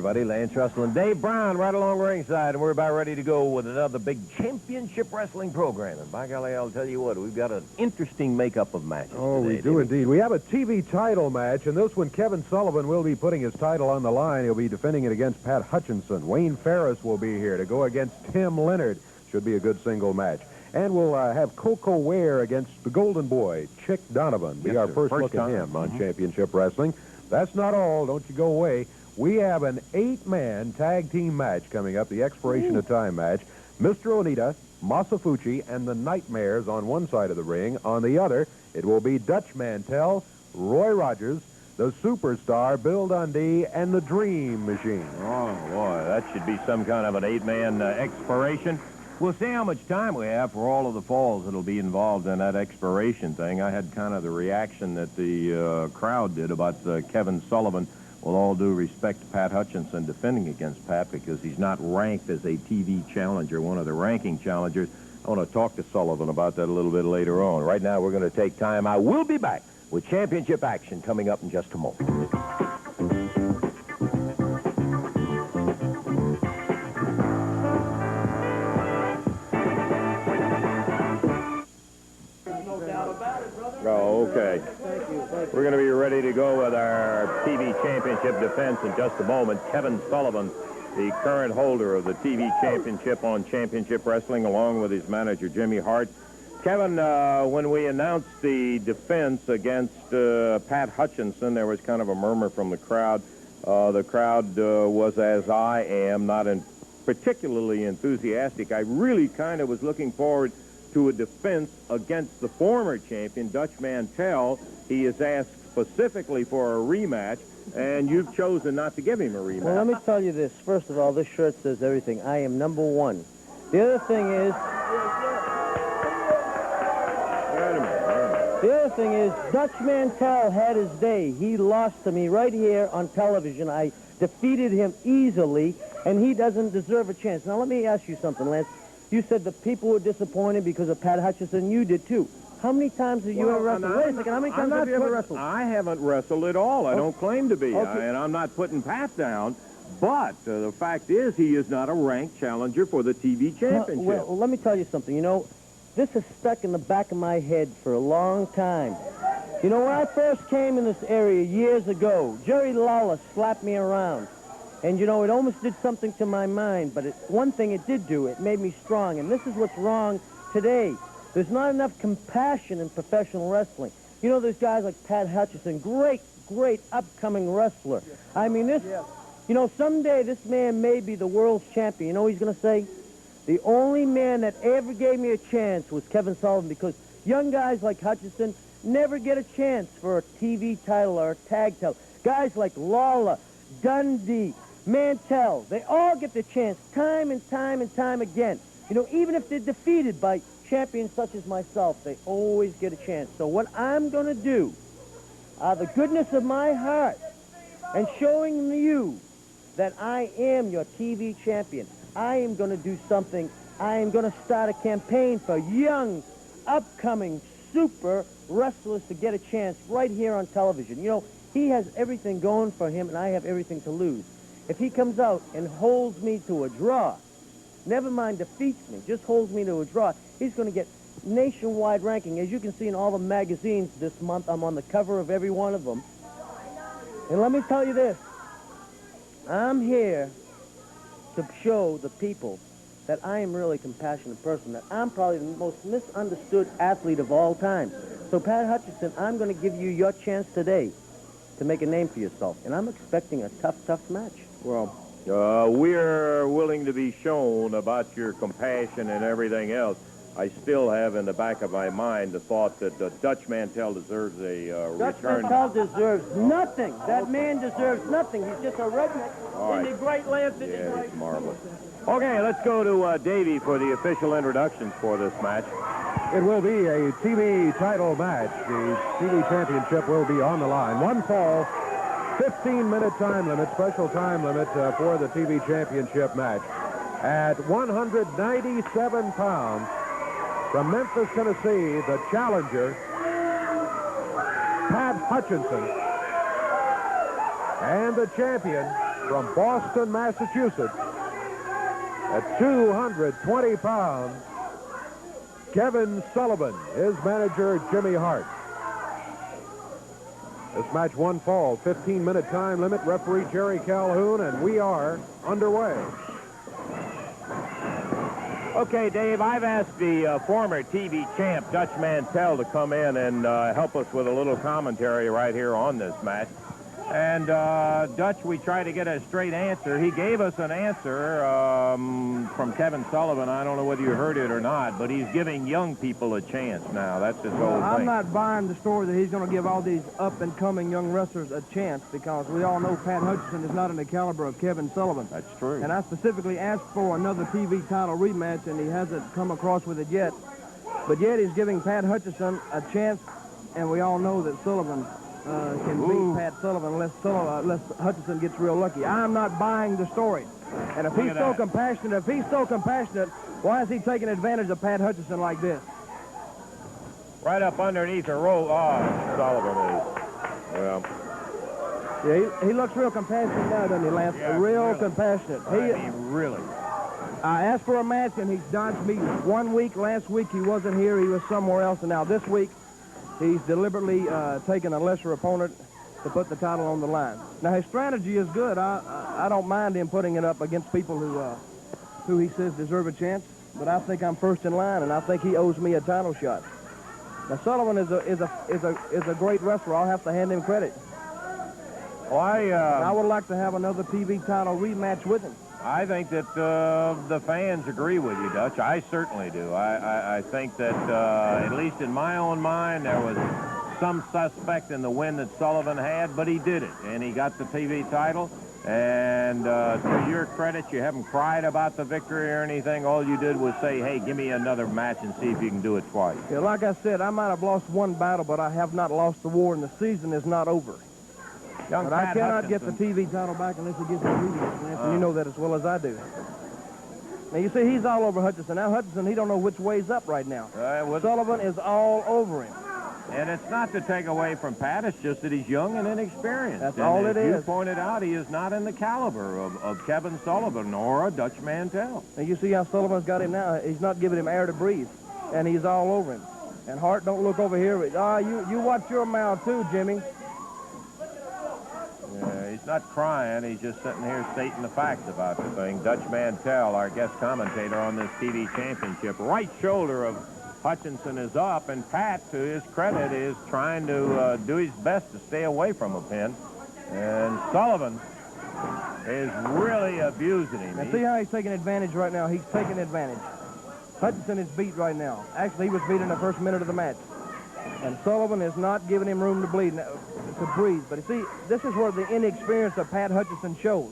everybody. Lance Russell and Dave Brown right along ringside, and we're about ready to go with another big championship wrestling program. And by golly, I'll tell you what, we've got an interesting makeup of matches Oh, today, we do indeed. We have a TV title match, and this one, Kevin Sullivan will be putting his title on the line. He'll be defending it against Pat Hutchinson. Wayne Ferris will be here to go against Tim Leonard. Should be a good single match. And we'll have Koko Ware against the Golden Boy, Chick Donovan. Be our first look at him on Championship Wrestling. That's not all. Don't you go away. We have an 8-man tag team match coming up, the expiration of time match. Mr. Onita, MasaFuchi, and the Nightmares on one side of the ring. On the other, it will be Dutch Mantel, Roy Rogers, the Superstar, Bill Dundee, and the Dream Machine. Oh, boy, that should be some kind of an 8-man expiration. We'll see how much time we have for all of the falls that'll be involved in that expiration thing. I had kind of the reaction that the crowd did about Kevin Sullivan. With all due respect to Pat Hutchinson defending against Pat because he's not ranked as a TV challenger, one of the ranking challengers. I want to talk to Sullivan about that a little bit later on. Right now, we're going to take time out. We'll be back with championship action coming up in just a moment. Oh, okay. Thank you. We're going to be ready to go with our TV championship defense in just a moment. Kevin Sullivan, the current holder of the TV championship on Championship Wrestling, along with his manager, Jimmy Hart. Kevin, when we announced the defense against Pat Hutchinson, there was kind of a murmur from the crowd. The crowd was, as I am, not particularly enthusiastic. I really kind of was looking forward to a defense against the former champion, Dutch Mantel. He has asked specifically for a rematch, and you've chosen not to give him a rematch. Well, let me tell you this. First of all, this shirt says everything. I am #1. The other thing is... The other thing is, Dutch Mantel had his day. He lost to me right here on television. I defeated him easily, and he doesn't deserve a chance. Now, let me ask you something, Lance. You said the people were disappointed because of Pat Hutchinson. You did, too. How many times have you ever wrestled? Wait a second. How many times have you ever wrestled? I haven't wrestled at all. I don't claim to be. Okay. And I'm not putting Pat down. But the fact is he is not a ranked challenger for the TV championship. Well, let me tell you something. You know, this is stuck in the back of my head for a long time. You know, when I first came in this area years ago, Jerry Lawler slapped me around. And, you know, it almost did something to my mind, but one thing it did do, it made me strong. And this is what's wrong today. There's not enough compassion in professional wrestling. You know, there's guys like Pat Hutchinson, great upcoming wrestler. I mean, you know, someday this man may be the world's champion. You know what he's going to say? The only man that ever gave me a chance was Kevin Sullivan, because young guys like Hutchinson never get a chance for a TV title or a tag title. Guys like Lawler, Dundee, Mantel, they all get the chance time and time and time again. You know, even if they're defeated by champions such as myself, they always get a chance. So what I'm going to do, out of the goodness of my heart, and showing you that I am your TV champion, I am going to do something. I am going to start a campaign for young, upcoming, super wrestlers to get a chance right here on television. You know, he has everything going for him, and I have everything to lose. If he comes out and holds me to a draw, never mind defeats me, just holds me to a draw, he's going to get nationwide ranking. As you can see in all the magazines this month, I'm on the cover of every one of them. And let me tell you this. I'm here to show the people that I am really a compassionate person, that I'm probably the most misunderstood athlete of all time. So, Pat Hutchinson, I'm going to give you your chance today to make a name for yourself. And I'm expecting a tough match. Well, we're willing to be shown about your compassion and everything else. I still have in the back of my mind the thought that Dutch Mantel deserves a Dutch return. Mantel deserves nothing. That man deserves nothing. He's just a redneck. All right. Isn't he great, Lance? Yeah, he's marvelous. Okay, let's go to Davey for the official introductions for this match. It will be a TV title match. The TV championship will be on the line. One fall, 15-minute time limit, special time limit for the TV championship match. At 197 pounds, from Memphis, Tennessee, the challenger, Pat Hutchinson, and the champion, from Boston, Massachusetts, at 220 pounds, Kevin Sullivan, his manager, Jimmy Hart. This match one fall, 15-minute time limit, referee Jerry Calhoun, and we are underway. Okay, Dave, I've asked the former TV champ, Dutch Mantel, to come in and help us with a little commentary right here on this match. And, Dutch, we tried to get a straight answer. He gave us an answer from Kevin Sullivan. I don't know whether you heard it or not, but he's giving young people a chance now. That's his whole thing. I'm not buying the story that he's going to give all these up-and-coming young wrestlers a chance, because we all know Pat Hutchinson is not in the caliber of Kevin Sullivan. That's true. And I specifically asked for another TV title rematch, and he hasn't come across with it yet. But yet he's giving Pat Hutchinson a chance, and we all know that Sullivan can beat Pat Sullivan unless Hutchinson gets real lucky. I'm not buying the story. And if he's so compassionate, why is he taking advantage of Pat Hutchinson like this? Right up underneath the rope. Oh, Sullivan is. Well. Yeah, he looks real compassionate now, doesn't he, Lance? Yeah, real really. Compassionate. Really. I asked for a match, and he's dodged me 1 week. Last week he wasn't here. He was somewhere else. And now this week, he's deliberately taken a lesser opponent to put the title on the line. Now, his strategy is good. I don't mind him putting it up against people who he says deserve a chance, but I think I'm first in line, and I think he owes me a title shot. Now, Sullivan is a great wrestler. I'll have to hand him credit. Well, I would like to have another TV title rematch with him. I think that the fans agree with you, Dutch. I certainly do. I think that, at least in my own mind, there was some suspect in the win that Sullivan had, but he did it, and he got the TV title. And to your credit, you haven't cried about the victory or anything. All you did was say, hey, give me another match and see if you can do it twice. Yeah, like I said, I might have lost one battle, but I have not lost the war, and the season is not over. But I cannot get the TV title back unless he gives me a rematch, and you know that as well as I do. Now, you see, he's all over Hutchinson. Now, Hutchinson, he don't know which way's up right now. Sullivan is all over him. And it's not to take away from Pat. It's just that he's young and inexperienced. That's all it is. You pointed out, he is not in the caliber of Kevin Sullivan or a Dutch Mantel. And you see how Sullivan's got him now. He's not giving him air to breathe, and he's all over him. And Hart, don't look over here. You watch your mouth, too, Jimmy. Yeah, he's not crying. He's just sitting here stating the facts about the thing. Dutch Mantel, our guest commentator on this TV championship. Right shoulder of Hutchinson is up, and Pat, to his credit, is trying to do his best to stay away from a pin. And Sullivan is really abusing him. Now, see how he's taking advantage right now? He's taking advantage. Hutchinson is beat right now. Actually, he was beat in the first minute of the match. And Sullivan is not giving him room to breathe. But you see, this is where the inexperience of Pat Hutchinson shows.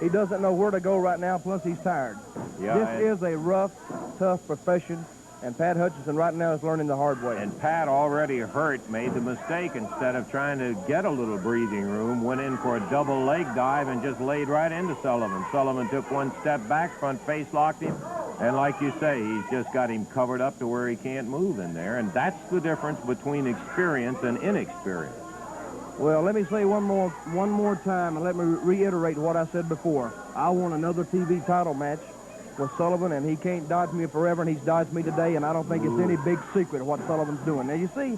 He doesn't know where to go right now, plus he's tired. Yeah, this is a rough, tough profession, and Pat Hutchinson right now is learning the hard way. And Pat, already hurt, made the mistake. Instead of trying to get a little breathing room, went in for a double leg dive and just laid right into Sullivan. Sullivan took one step back, front face locked him. And like you say, he's just got him covered up to where he can't move in there. And that's the difference between experience and inexperience. Well, let me say one more time, and let me reiterate what I said before. I want another TV title match with Sullivan, and he can't dodge me forever, and he's dodged me today, and I don't think it's any big secret what Sullivan's doing. Now, you see,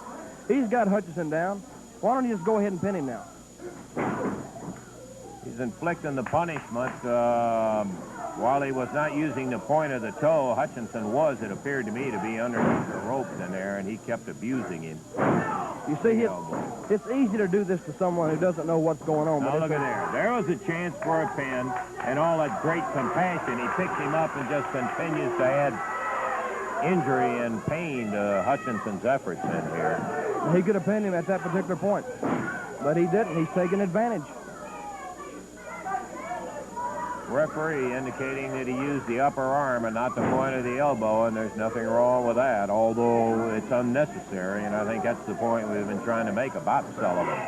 he's got Hutchinson down. Why don't you just go ahead and pin him now? He's inflicting the punishment. While he was not using the point of the toe, Hutchinson was, it appeared to me, to be underneath the ropes in there, and he kept abusing him. You see, it's easy to do this to someone who doesn't know what's going on. Now, look at there. There was a chance for a pin, and all that great compassion. He picks him up and just continues to add injury and pain to Hutchinson's efforts in here. He could have pinned him at that particular point, but he didn't. He's taking advantage. Referee indicating that he used the upper arm and not the point of the elbow, and there's nothing wrong with that, although it's unnecessary, and I think that's the point we've been trying to make about Sullivan.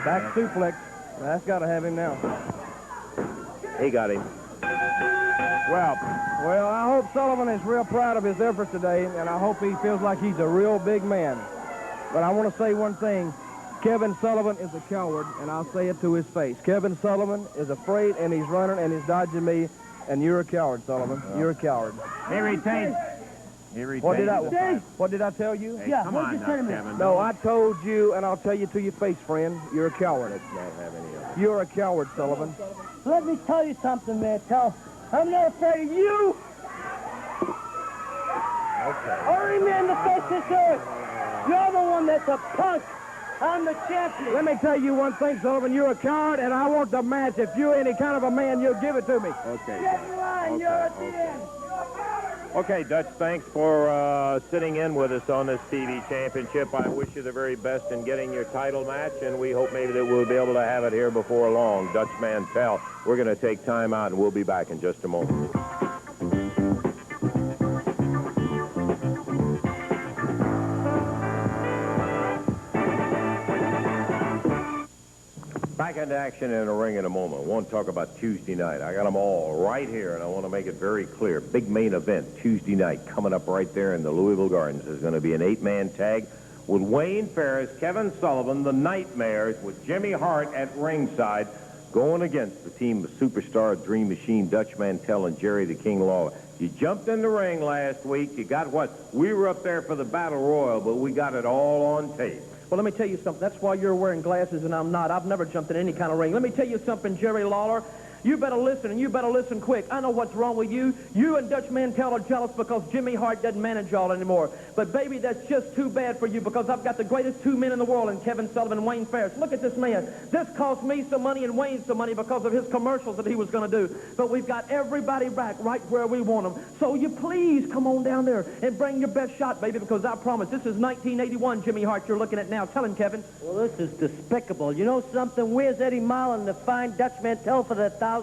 Back suplex. That's got to have him now. He got him. Well, I hope Sullivan is real proud of his efforts today, and I hope he feels like he's a real big man. But I want to say one thing. Kevin Sullivan is a coward, and I'll say it to his face. Kevin Sullivan is afraid, and he's running, and he's dodging me, and you're a coward, Sullivan. You're a coward. He retains. He retains. What did I tell you? Hey, come on now, Kevin. No, I told you, and I'll tell you to your face, friend. You're a coward. Let's not have any of it. You're a coward, Sullivan. Let me tell you something, Mantel. I'm not afraid of you. Okay. Only man that face this earth. You're the one that's a punk. I'm the champion. Let me tell you one thing, Sullivan. You're a coward, and I want the match. If you're any kind of a man, you'll give it to me. Okay. Get in line. You're at the end. Okay, Dutch, thanks for sitting in with us on this TV championship. I wish you the very best in getting your title match, and we hope maybe that we'll be able to have it here before long. Dutch Mantel, we're going to take time out, and we'll be back in just a moment. Back into action in the ring in a moment. I want to talk about Tuesday night. I got them all right here, and I want to make it very clear. Big main event Tuesday night coming up right there in the Louisville Gardens. There's going to be an 8-man tag with Wayne Ferris, Kevin Sullivan, the Nightmares, with Jimmy Hart at ringside, going against the team of Superstar, Dream Machine, Dutch Mantel, and Jerry the King Lawler. You jumped in the ring last week. You got what? We were up there for the Battle Royal, but we got it all on tape. Well, let me tell you something. That's why you're wearing glasses and I'm not. I've never jumped in any kind of ring. Let me tell you something, Jerry Lawler. You better listen, and you better listen quick. I know what's wrong with you. You and Dutch Mantel are jealous because Jimmy Hart doesn't manage y'all anymore. But, baby, that's just too bad for you because I've got the greatest two men in the world in Kevin Sullivan and Wayne Ferris. Look at this man. This cost me some money and Wayne some money because of his commercials that he was going to do. But we've got everybody back right where we want them. So you please come on down there and bring your best shot, baby, because I promise this is 1981 Jimmy Hart you're looking at now. Tell him, Kevin. Well, this is despicable. You know something? Where's Eddie Marlin to find Dutch Mantel for the $1,000?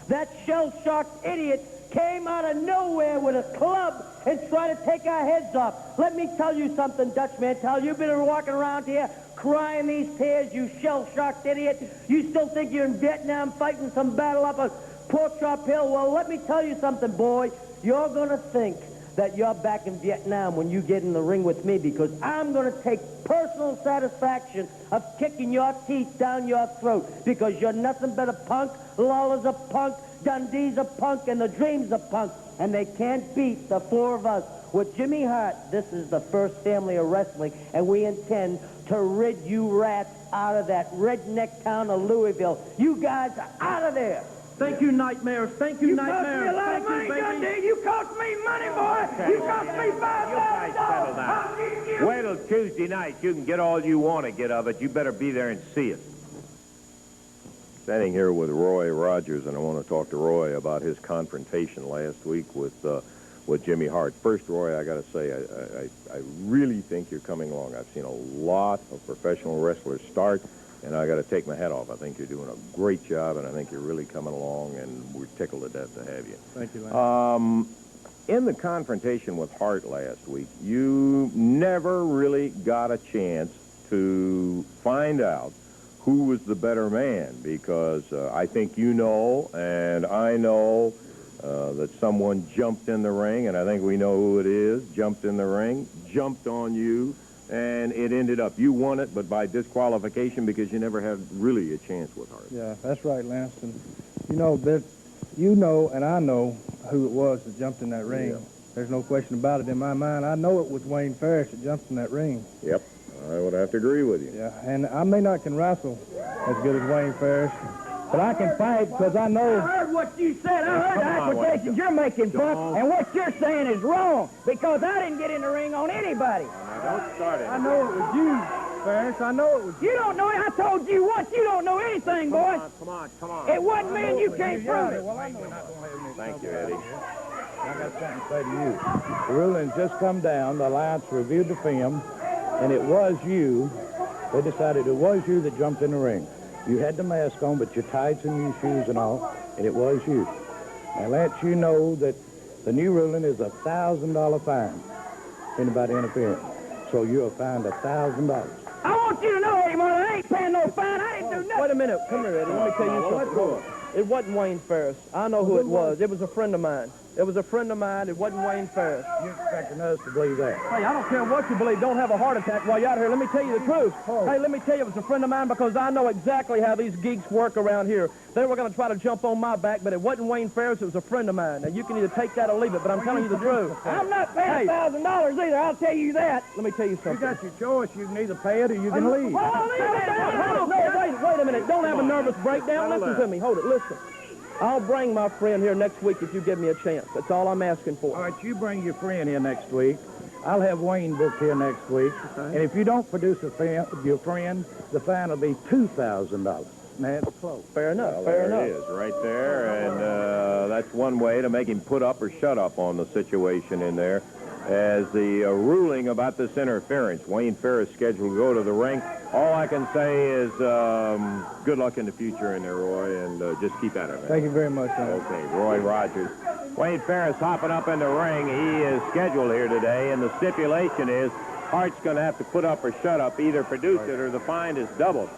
That shell-shocked idiot came out of nowhere with a club and tried to take our heads off. Let me tell you something, Dutch Mantel. You've been walking around here crying these tears, you shell-shocked idiot. You still think you're in Vietnam fighting some battle up a Pork Chop Hill? Well, let me tell you something, boy. You're going to think that you're back in Vietnam when you get in the ring with me because I'm going to take personal satisfaction of kicking your teeth down your throat because you're nothing but a punk, Lawler's a punk, Dundee's a punk, and the Dream's a punk, and they can't beat the four of us. With Jimmy Hart, this is the first family of wrestling, and we intend to rid you rats out of that redneck town of Louisville. You guys are out of there. Thank you, Nightmares. Thank you, Nightmares. You cost me a lot of money, Dundee. You cost me money, boy. Okay. You cost me $5,000. You guys settle down. Wait till Tuesday night. You can get all you want to get of it. You better be there and see it. Standing here with Roy Rogers, and I want to talk to Roy about his confrontation last week with Jimmy Hart. First, Roy, I got to say, I really think you're coming along. I've seen a lot of professional wrestlers start, and I got to take my hat off. I think you're doing a great job, and I think you're really coming along, and we're tickled to death to have you. Thank you, Lance. In the confrontation with Hart last week, you never really got a chance to find out who was the better man, because I think you know, and I know that someone jumped in the ring, and I think we know who it is, jumped in the ring, jumped on you, and it ended up, you won it, but by disqualification because you never had really a chance with Hart. Yeah, that's right, Lance. And you know, and I know who it was that jumped in that ring. Yeah. There's no question about it in my mind. I know it was Wayne Ferris that jumped in that ring. Yep, I would have to agree with you. Yeah, and I may not can wrestle as good as Wayne Ferris, but I can fight because I know. I heard what you said. I heard the accusations you're making, Buck, and what you're saying is wrong because I didn't get in the ring on anybody. Don't start it. I know it was you, Ferris. I know it was you. You don't know it. I told you once. You don't know anything, boy. Come on. It wasn't me and you can't prove it. Well, I know you're not going to have any. Thank you, Eddie. I got something to say to you. The ruling's just come down. The Alliance reviewed the film, and it was you. They decided it was you that jumped in the ring. You had the mask on, but your tights and your shoes and all, and it was you. I let you know that the new ruling is a $1,000 fine if anybody interferes. So you're fined $1,000. I want you to know, Eddie Marlin, I ain't paying no fine. I didn't do nothing. Wait a minute. Come here, Eddie. Let me tell you something. It wasn't Wayne Ferris. I know who it was. It was a friend of mine. It was a friend of mine. It wasn't Wayne Ferris. You're expecting us to believe that? Hey, I don't care what you believe. Don't have a heart attack while you're out here. Let me tell you the truth. Hey, let me tell you, it was a friend of mine because I know exactly how these geeks work around here. They were going to try to jump on my back, but it wasn't Wayne Ferris. It was a friend of mine. Now, you can either take that or leave it, but I'm telling you the truth. I'm not paying $1,000 either. I'll tell you that. Let me tell you something. You got your choice. You can either pay it or you can leave. Wait a minute. Don't have a nervous breakdown. Listen to me. Hold it. Listen. I'll bring my friend here next week if you give me a chance. That's all I'm asking for. All right, you bring your friend here next week. I'll have Wayne booked here next week. Okay. And if you don't produce your friend, the fine will be $2,000. That's close. Fair enough. Well, Fair there enough. it is, right there. And that's one way to make him put up or shut up on the situation in there. As the ruling about this interference, Wayne Ferris scheduled to go to the ring. All I can say is good luck in the future in there, Roy, and just keep at it, man. Thank you very much, man. Okay, Roy Rogers. Wayne Ferris hopping up in the ring. He is scheduled here today, and the stipulation is Hart's going to have to put up or shut up, either produce it or the fine is doubled.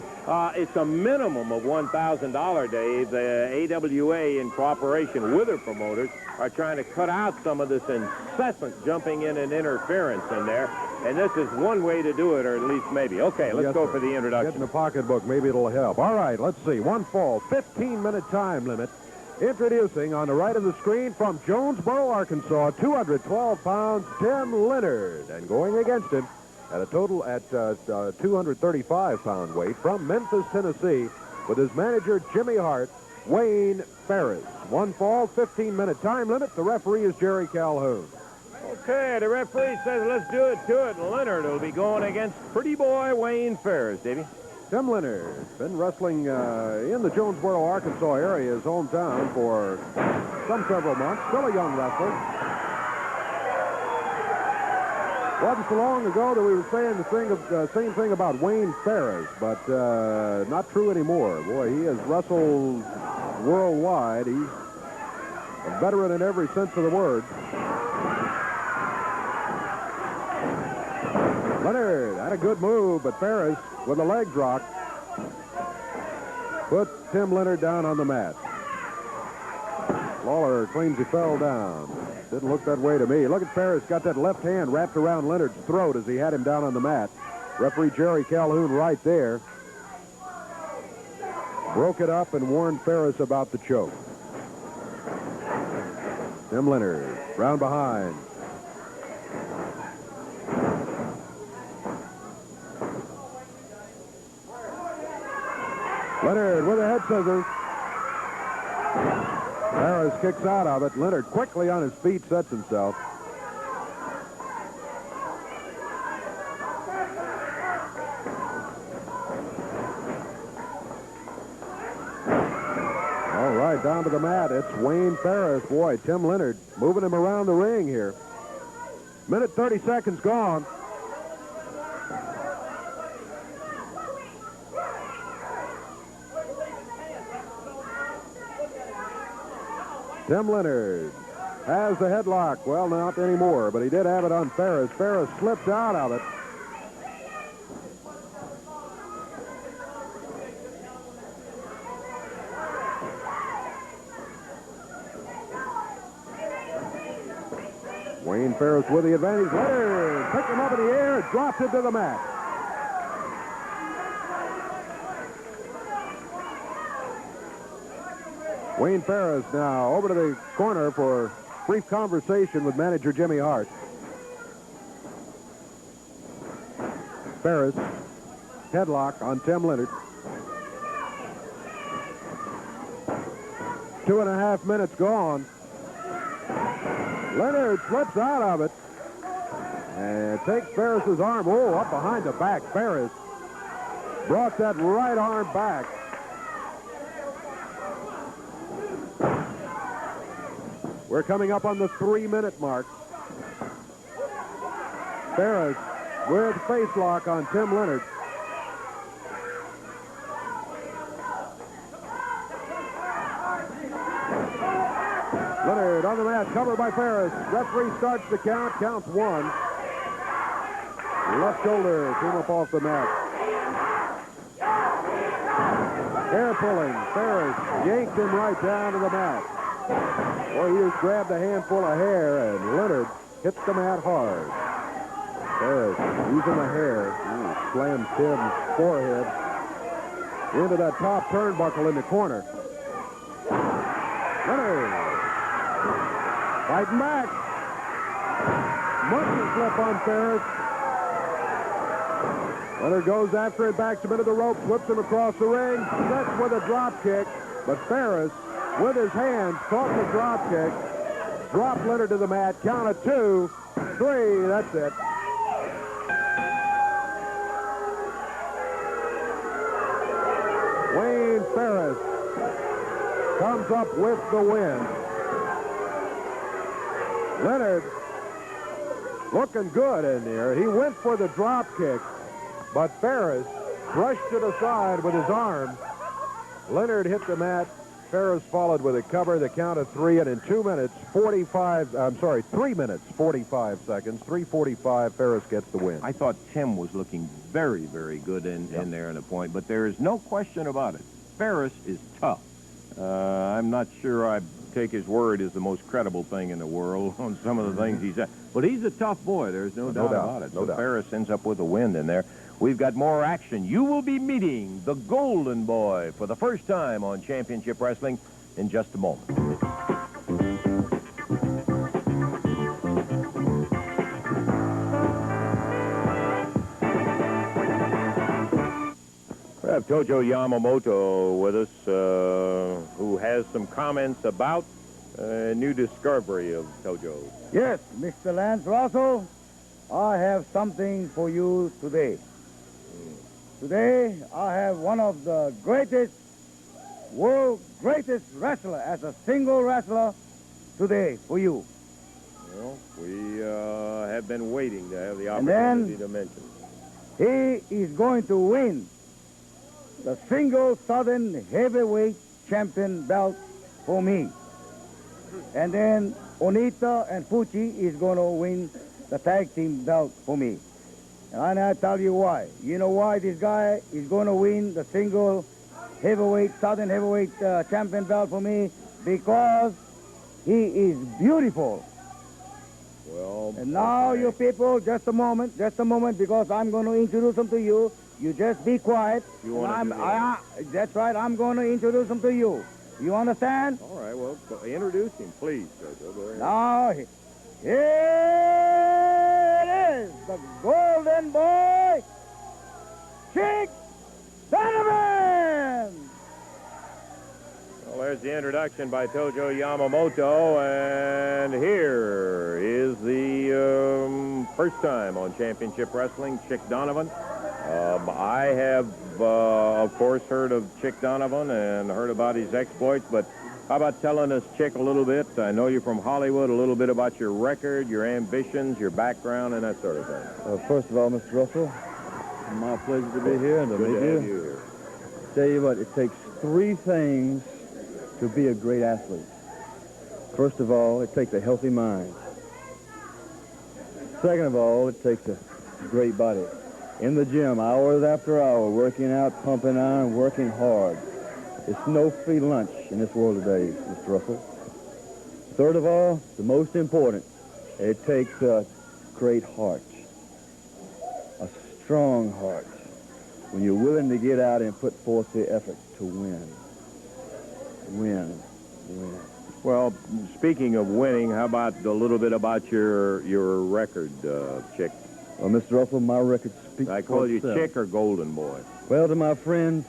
It's a minimum of $1,000, Dave. The AWA, in cooperation with their promoters, are trying to cut out some of this incessant jumping in and interference in there. And this is one way to do it, or at least maybe. Okay, let's go for the introduction. Get in the pocketbook. Maybe it'll help. All right, let's see. One fall, 15-minute time limit. Introducing on the right of the screen from Jonesboro, Arkansas, 212 pounds, Tim Leonard. And going against him at a total at 235-pound weight from Memphis, Tennessee, with his manager, Jimmy Hart, Wayne Ferris. One fall, 15-minute time limit. The referee is Jerry Calhoun. Okay, the referee says let's do it to it. Leonard will be going against pretty boy Wayne Ferris, Davey. Tim Leonard, been wrestling in the Jonesboro, Arkansas area, his hometown, for several months. Still a young wrestler. Wasn't so long ago that we were saying the same thing about Wayne Ferris, but not true anymore. Boy, he has wrestled worldwide. He's a veteran in every sense of the word. Leonard had a good move, but Ferris, with a leg drop, put Tim Leonard down on the mat. Lawler claims he fell down. Didn't look that way to me. Look at Ferris, got that left hand wrapped around Leonard's throat as he had him down on the mat. Referee Jerry Calhoun right there broke it up and warned Ferris about the choke. Tim Leonard, round behind. Leonard with a head scissors. Ferris kicks out of it. Leonard quickly on his feet sets himself. All right, down to the mat. It's Wayne Ferris. Boy, Tim Leonard moving him around the ring here. Minute 30 seconds gone. Tim Leonard has the headlock. Well, not anymore, but he did have it on Ferris. Ferris slipped out of it. Wayne Ferris with the advantage. Leonard picked him up in the air, dropped it to the mat. Wayne Ferris now over to the corner for brief conversation with manager Jimmy Hart. Ferris, headlock on Tim Leonard. 2.5 minutes gone. Leonard slips out of it and takes Ferris's arm. Oh, up behind the back. Ferris brought that right arm back. We're coming up on the 3-minute mark. Ferris with face lock on Tim Leonard. Leonard on the mat, covered by Ferris. Referee starts the count. Counts 1. Left shoulder came up off the mat. Hair pulling. Ferris yanked him right down to the mat. Boy, he just grabbed a handful of hair, and Leonard hits the mat hard. Ferris using the hair. Slams Tim's forehead into that top turnbuckle in the corner. Leonard fighting back. Monkey flip on Ferris. Leonard goes after it, backs him into the ropes, whips him across the ring, sets with a drop kick, but Ferris, with his hands, caught the drop kick, dropped Leonard to the mat, count of 2, 3, that's it. Wayne Ferris comes up with the win. Leonard looking good in there. He went for the drop kick, but Ferris brushed it aside with his arm. Leonard hit the mat. Ferris followed with a cover, the count of 3, and in 3 minutes, 45 seconds, 3:45, Ferris gets the win. I thought Tim was looking very, very good in there in the point, but there is no question about it. Ferris is tough. I'm not sure I take his word as the most credible thing in the world on some of the things he said. But he's a tough boy. There's no doubt about it. No so doubt. Ferris ends up with a win in there. We've got more action. You will be meeting the Golden Boy for the first time on Championship Wrestling in just a moment. We have Tojo Yamamoto with us, who has some comments about a new discovery of Tojo. Yes, Mr. Lance Russell, I have something for you today. Today, I have one of the world's greatest wrestler as a single wrestler today for you. Well, we have been waiting to have the And then- opportunity to mention. He is going to win the single Southern heavyweight champion belt for me. And then Onita and Fuchi is going to win the tag team belt for me. And I tell you why. You know why this guy is going to win the single heavyweight, Southern heavyweight champion belt for me? Because he is beautiful. Well, And now, okay. you people, just a moment, because I'm going to introduce him to you. You just be quiet. You wanna And do that? that's right, I'm going to introduce him to you. You understand? All right, well, introduce him, please, Tojo. Go ahead. Now, here it is, the Golden Boy, Chick Donovan! Well, there's the introduction by Tojo Yamamoto, and here is the first time on Championship Wrestling, Chick Donovan. I have, of course, heard of Chick Donovan and heard about his exploits, but how about telling us, Chick, a little bit? I know you're from Hollywood, a little bit about your record, your ambitions, your background, and that sort of thing. First of all, Mr. Russell, my pleasure to be here and to Good meet to have you. you here. Tell you what, it takes 3 things to be a great athlete. First of all, it takes a healthy mind. Second of all, it takes a great body. In the gym, hours after hour, working out, pumping iron, working hard. It's no free lunch in this world today, Mr. Russell. Third of all, the most important, it takes a great heart. A strong heart. When you're willing to get out and put forth the effort to win. Win. Well, speaking of winning, how about a little bit about your record, Chick? Well, Mr. Russell, my record speaks I for call you itself. Chick or Golden Boy? Well, to my friends,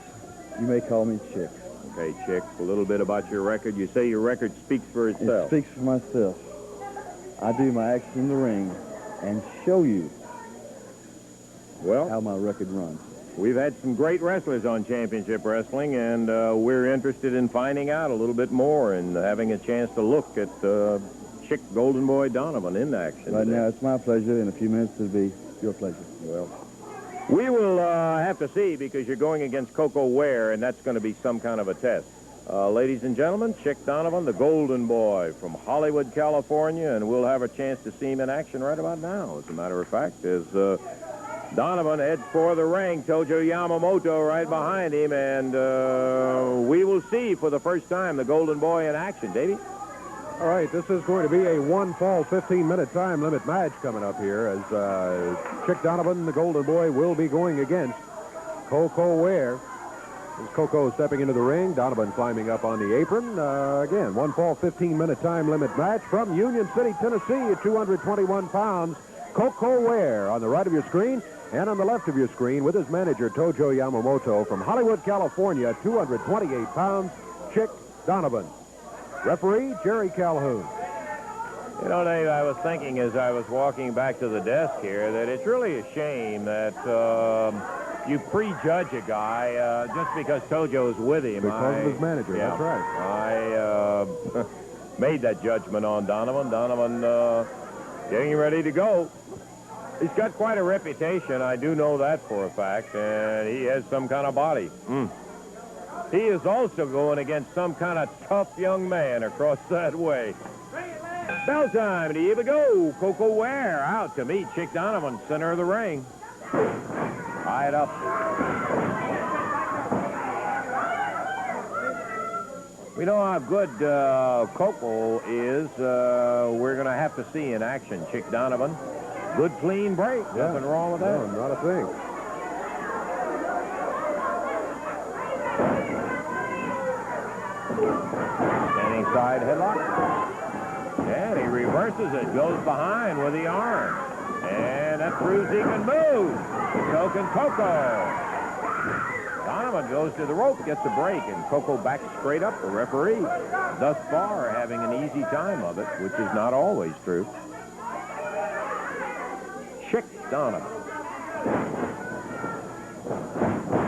you may call me Chick. Okay, Chick, a little bit about your record. You say your record speaks for It itself. speaks for myself. I do my action in the ring and show you Well, how my record runs. we've had some great wrestlers on Championship Wrestling, and we're interested in finding out a little bit more and having a chance to look at Chick Golden Boy Donovan in action. Right today. now, it's my pleasure. In a few minutes, it'll be your pleasure. Well, we will have to see, because you're going against Koko Ware, and that's going to be some kind of a test. Ladies and gentlemen, Chick Donovan, the Golden Boy from Hollywood, California, and we'll have a chance to see him in action right about now, as a matter of fact, as Donovan heads for the ring. Tojo Yamamoto right behind him, and we will see for the first time the Golden Boy in action, Davey. All right, this is going to be a one-fall 15-minute time limit match coming up here as Chick Donovan, the Golden Boy, will be going against Koko Ware. As Koko stepping into the ring, Donovan climbing up on the apron. Again, one-fall 15-minute time limit match from Union City, Tennessee at 221 pounds. Koko Ware on the right of your screen, and on the left of your screen with his manager, Tojo Yamamoto, from Hollywood, California, 228 pounds, Chick Donovan. Referee, Jerry Calhoun. You know, Dave, I was thinking as I was walking back to the desk here that it's really a shame that you prejudge a guy just because Tojo's with him. Because of his manager, yeah, that's right. I made that judgment on Donovan. Donovan getting ready to go. He's got quite a reputation. I do know that for a fact, and he has some kind of body. He is also going against some kind of tough young man across that way. Bell time, and here we go. Koko Ware out to meet Chick Donovan, center of the ring. Tie it up. We know how good Koko is. We're going to have to see in action. Chick Donovan, good clean break. Yeah. Nothing wrong with that. No, not a thing. Standing side headlock. And he reverses it, goes behind with the arm. And that proves he can move. So can Koko. Donovan goes to the rope, gets a break, and Koko backs straight up. The referee, thus far, having an easy time of it, which is not always true. Chick Donovan.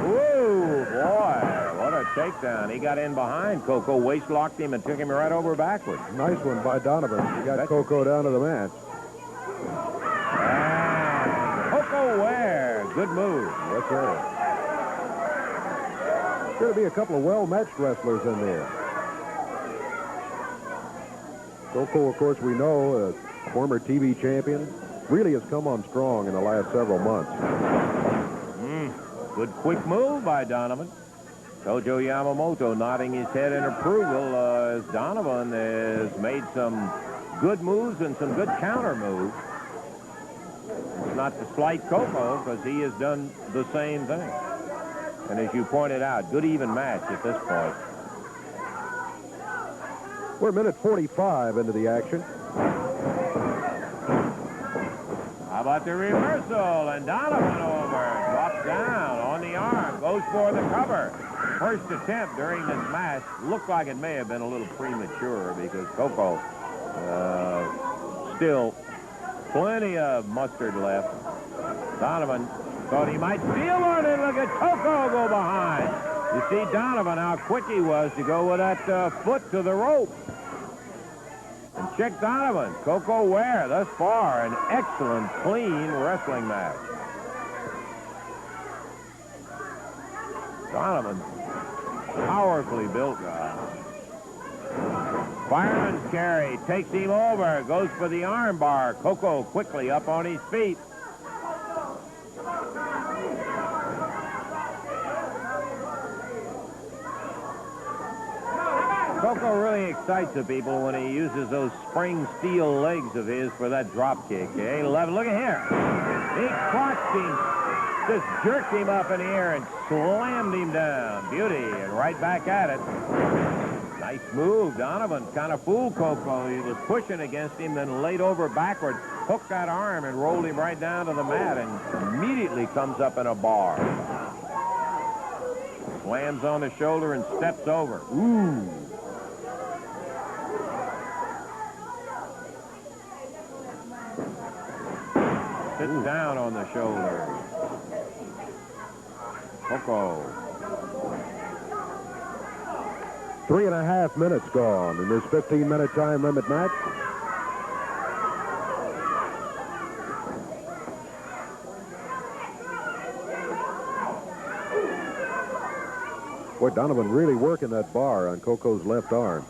Whoa, boy, what a takedown. He got in behind Koko, waist locked him, and took him right over backwards. Nice one by Donovan. He got Koko down to the mat. And Koko Ware, good move. Yes, sir. Going to be a couple of well-matched wrestlers in there. Koko, of course, we know, a former TV champion, really has come on strong in the last several months. Good quick move by Donovan. Tojo Yamamoto nodding his head in approval as Donovan has made some good moves and some good counter moves. It's not to slight Koko because he has done the same thing. And as you pointed out, good even match at this point. We're a minute 45 into the action. How about the reversal? And Donovan over, drops down on the arm, goes for the cover. First attempt during this match looked like it may have been a little premature because Koko still plenty of mustard left. Donovan thought he might steal on it. Look at Koko go behind. You see Donovan, how quick he was to go with that foot to the rope. And Chick Donovan, Koko Ware, thus far, an excellent, clean wrestling match. Donovan, powerfully built guy. Fireman's carry, takes him over, goes for the arm bar. Koko quickly up on his feet. Koko really excites the people when he uses those spring steel legs of his for that drop kick. Hey, look at here. He clutched him, just jerked him up in the air and slammed him down. Beauty, and right back at it. Nice move. Donovan kind of fooled Koko. He was pushing against him, then laid over backward, hooked that arm and rolled him right down to the mat and immediately comes up in a bar. Slams on the shoulder and steps over. Ooh. Sits down on the shoulder. Koko. 3.5 minutes gone in this 15-minute time limit match. Boy, Donovan really working that bar on Koko's left arm.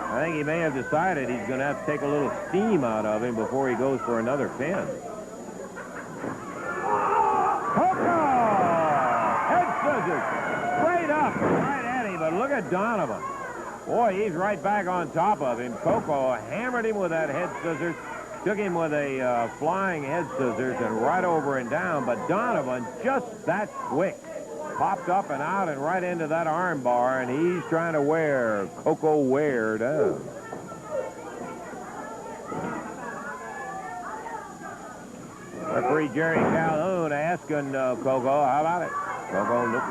I think he may have decided he's going to have to take a little steam out of him before he goes for another pin. Koko! Head scissors. Straight up. Right at him, but but look at Donovan. Boy, he's right back on top of him. Koko hammered him with that head scissors, took him with a flying head scissors and right over and down, but Donovan, just that quick, popped up and out and right into that arm bar, and he's trying to wear Koko Ware down. Referee Jerry Calhoun asking Koko, how about it? Koko, look.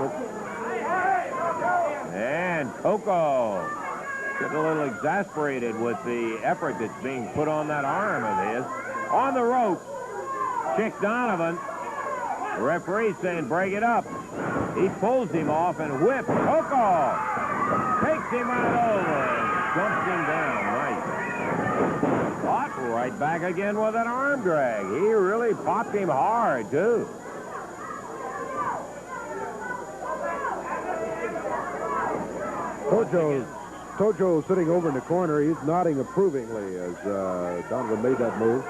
And Koko getting a little exasperated with the effort that's being put on that arm of his. On the ropes, Chick Donovan. The referee saying, break it up. He pulls him off and whips. Koko takes him right over and jumps him down. Nice. But right back again with an arm drag. He really popped him hard, too. Tojo sitting over in the corner. He's nodding approvingly as Donovan made that move.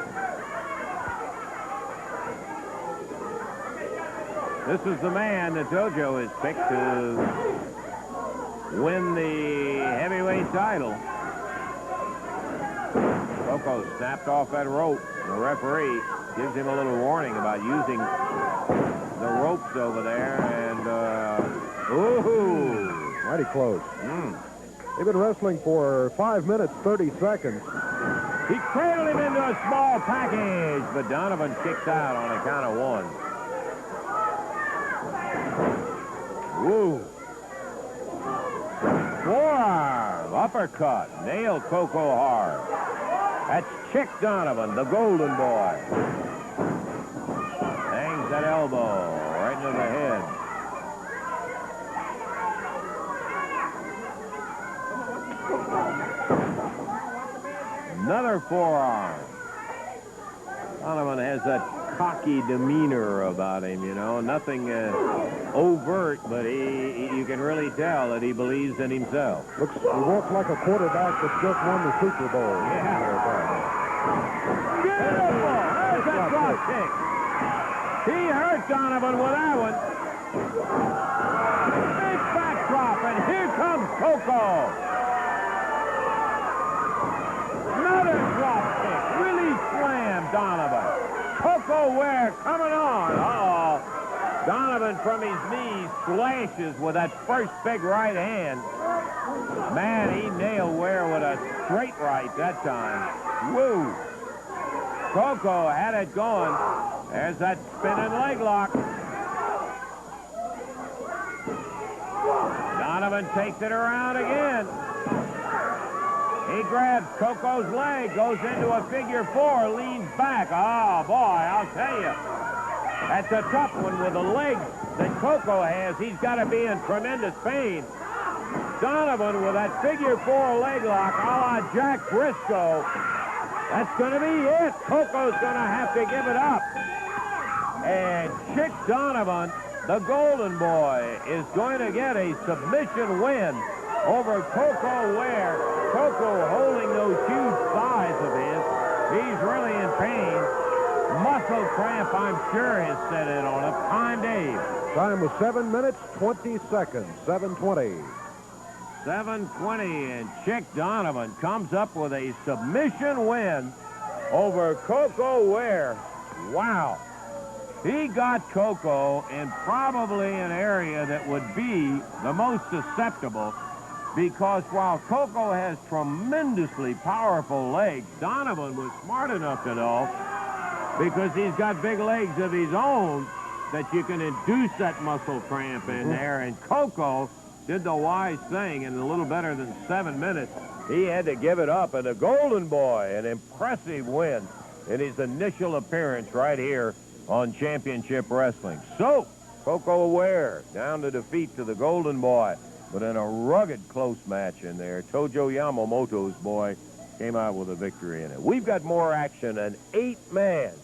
This is the man that Tojo has picked to win the heavyweight title. Koko snapped off that rope. The referee gives him a little warning about using the ropes over there, and ooh, mighty close. They've been wrestling for 5 minutes, 30 seconds. He cradled him into a small package, but Donovan kicks out on a count of 1. Woo. Forearm, uppercut, nailed Koko hard. That's Chick Donovan, the golden boy. Hangs that elbow right into the head. Another forearm. Donovan has that cocky demeanor about him, you know, nothing overt, but you can really tell that he believes in himself. He walks like a quarterback that's just won the Super Bowl. Yeah. Beautiful. There's that drop kick. He hurt Donovan with that one. Big back drop, and here comes Koko. Another drop kick. Really slammed Donovan. Koko Ware coming on. Uh-oh. Donovan from his knees slashes with that first big right hand. Man, he nailed Ware with a straight right that time. Woo. Koko had it going. There's that spinning leg lock. Donovan takes it around again. He grabs Koko's leg, goes into a figure 4, leans back. Oh, boy, I'll tell you. That's a tough one with the legs that Koko has. He's got to be in tremendous pain. Donovan with that figure 4 leg lock a la Jack Briscoe. That's going to be it. Koko's going to have to give it up. And Chick Donovan, the golden boy, is going to get a submission win over Koko Ware. Koko holding those huge thighs of his. He's really in pain. Muscle cramp, I'm sure, has set in on him. Time, Dave. Time was 7 minutes, 20 seconds, 7:20. 7:20, and Chick Donovan comes up with a submission win over Koko Ware. Wow. He got Koko in probably an area that would be the most susceptible, because while Koko has tremendously powerful legs, Donovan was smart enough to know, because he's got big legs of his own, that you can induce that muscle cramp in there. And Koko did the wise thing in a little better than 7 minutes. He had to give it up, and the golden boy, an impressive win in his initial appearance right here on Championship Wrestling. So, Koko Ware down to defeat to the golden boy, but in a rugged close match in there. Tojo Yamamoto's boy came out with a victory in it. We've got more action, an 8-man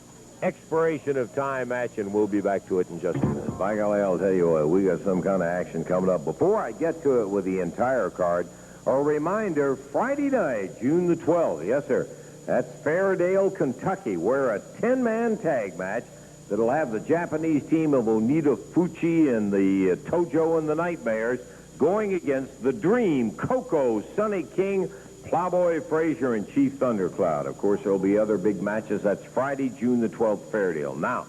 expiration of time match, and we'll be back to it in just a minute. By golly, I'll tell you what, we got some kind of action coming up. Before I get to it with the entire card, a reminder, Friday night, June the 12th, yes, sir, that's Fairdale, Kentucky, where a 10-man tag match that'll have the Japanese team of Onita, Fuchi, and the Tojo and the Nightmares going against the Dream, Koko, Sonny King, Plowboy Frazier, and Chief Thundercloud. Of course, there'll be other big matches. That's Friday, June the 12th, Fairdale. Now,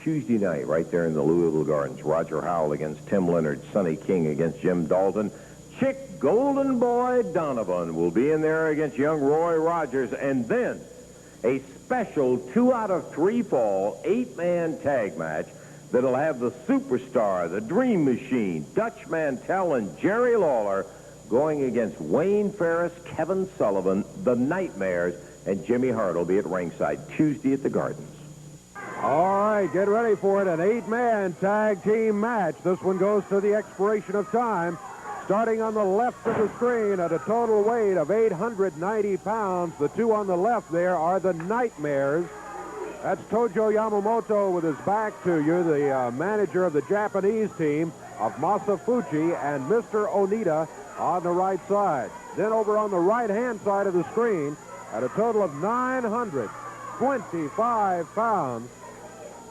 Tuesday night, right there in the Louisville Gardens, Roger Howell against Tim Leonard, Sonny King against Jim Dalton. Chick Golden Boy Donovan will be in there against young Roy Rogers. And then a special 2 out of 3 fall 8-man tag match that'll have the Superstar, the Dream Machine, Dutch Mantel, and Jerry Lawler going against Wayne Ferris, Kevin Sullivan, the Nightmares, and Jimmy Hart will be at ringside Tuesday at the Gardens. All right, get ready for it. An 8-man tag team match. This one goes to the expiration of time. Starting on the left of the screen at a total weight of 890 pounds. The two on the left there are the Nightmares. That's Tojo Yamamoto with his back to you, the manager of the Japanese team of MasaFuchi, and Mr. Onita on the right side. Then over on the right-hand side of the screen, at a total of 925 pounds,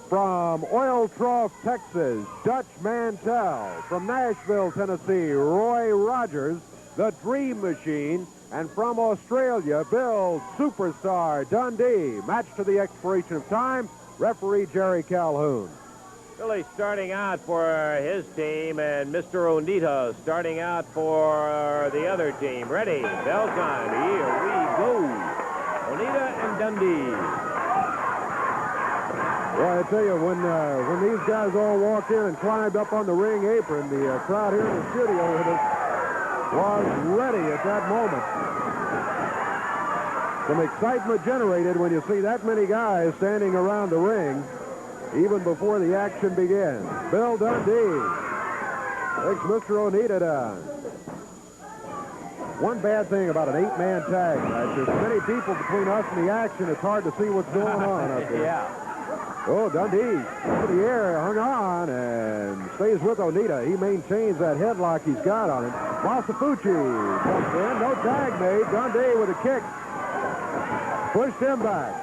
from Oil Trough, Texas, Dutch Mantel. From Nashville, Tennessee, Roy Rogers, the Dream Machine. And from Australia, Bill Superstar Dundee. Match to the expiration of time. Referee Jerry Calhoun. Billy starting out for his team, and Mr. Onita starting out for the other team. Ready, bell time, here we go. Onita and Dundee. Well, I tell you, when these guys all walked in and climbed up on the ring apron, the crowd here in the studio with us was ready at that moment. Some excitement generated when you see that many guys standing around the ring, even before the action begins. Bill Dundee takes Mr. Onita down. One bad thing about an 8-man tag match, there's many people between us and the action, it's hard to see what's going on up there. Yeah. Oh, Dundee up in the air, hung on, and stays with Onita. He maintains that headlock he's got on him. MasaFuchi comes in, no tag made. Dundee with a kick. Pushed him back.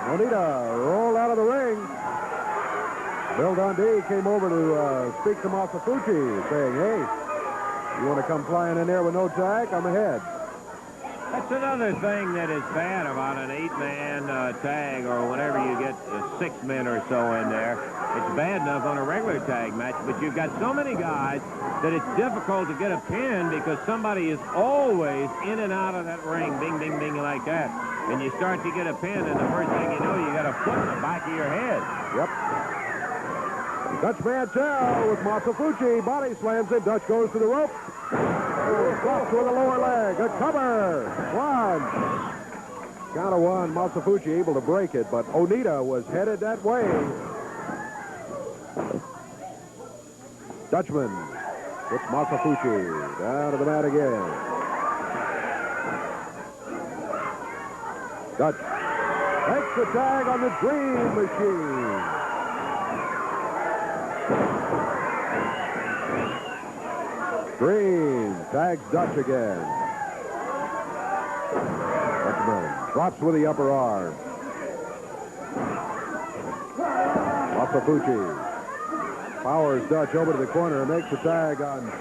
Onita rolled out of the ring. Bill Dundee came over to speak to MasaFuchi, saying, hey, you want to come flying in there with no tag? I'm ahead. That's another thing that is bad about an 8-man tag, or whenever you get 6 men or so in there. It's bad enough on a regular tag match, but you've got so many guys that it's difficult to get a pin because somebody is always in and out of that ring, bing, bing, bing, like that. And you start to get a pin, and the first thing you know, you got a foot in the back of your head. Yep. Dutch Mantel with MasaFuchi. Body slams it. Dutch goes to the rope. Drops with a lower leg. A cover. One. Count of one. MasaFuchi able to break it, but Onita was headed that way. Dutchman puts MasaFuchi down to the mat again. Dutch takes the tag on the Dream Machine. Dream tags Dutch again. Dutchman drops with the upper arm. MasaFuchi powers Dutch over to the corner and makes the tag on